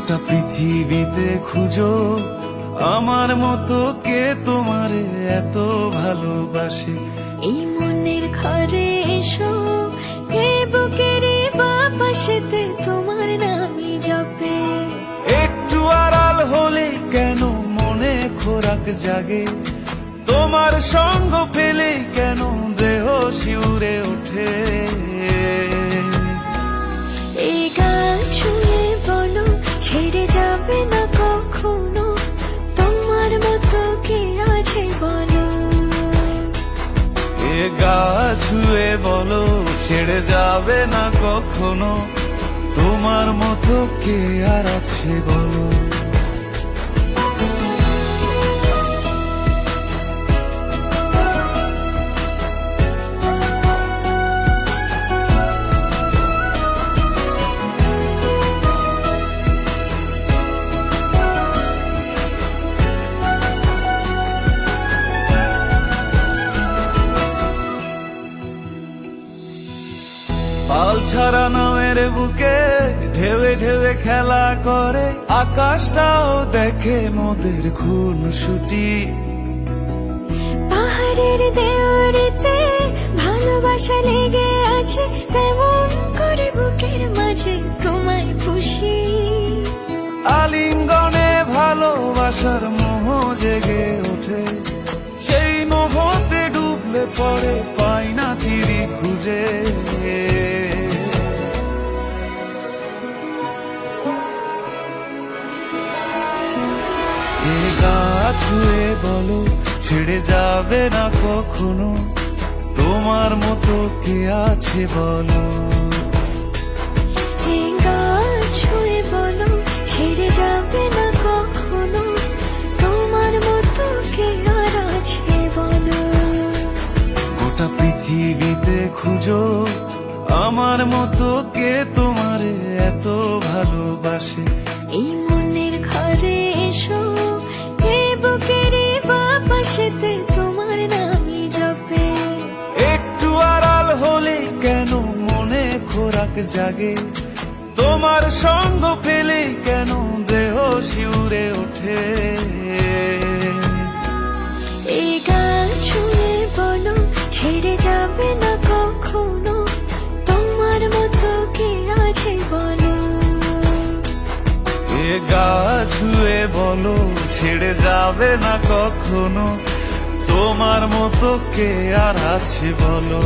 গোটা পৃথিবীতে খুঁজো আমার মতো কে তোমারে এত ভালোবাসে। এই মনের ঘরে এসো, এ বুকের বাপাশেতে তোমার নামই জপে। একটু আড়াল হলে কেন মনে খোরাক জাগে, তোমার সঙ্গ পেলে কেন দেহ শিউরে ওঠে। এই গান ছুঁয়ে বলো ছেড়ে যাবে না কখনো, তোমার মতো কে আছে বলো। এ গা ছুঁয়ে বলো ছেড়ে যাবে না কখনো, তোমার মতো কে আর আছে বলো। পাল ছাড়া নামের বুকে ঢেউে ঢেউে খেলা করে, আকাশটাও দেখে মোদের খুনসুটি। পাহাড়ের দেওয়ারিতে ভালোবাসা লেগে আছে, তেমন করে বুকের মাঝে তোমায় পুষি। আলিঙ্গনে ভালোবাসার মোহ জেগে ওঠে, সেই মোহতে ডুবলে পরে পাই না তীরি খুঁজে। এ গা ছুঁয়ে বলো ছেড়ে যাবে না কখনো, তোমার মতো কে আছে বলো। এ গা ছুঁয়ে বলো ছেড়ে যাবে না কখনো, তোমার মতো কে আর আছে বলো। গোটা পৃথিবীতে খুঁজো আমার মতো কে তোমারে এত ভালোবাসে। এই মনের ঘরে এসো, এ বুকের বাপাশেতে তোমার নামই জপে। একটু আড়াল হলে কেন মনে খোরাক জাগে, তোমার সঙ্গ পেলে কেন দেহ শিউরে ওঠে। এই গান ছুঁয়ে বলো ছেড়ে যাবে না কখনো, তোমার মতো কে আছে বলো। এ গা ছুঁয়ে বলো ছেড়ে যাবে না কখনো, তোমার মতো কে আর আছে বলো।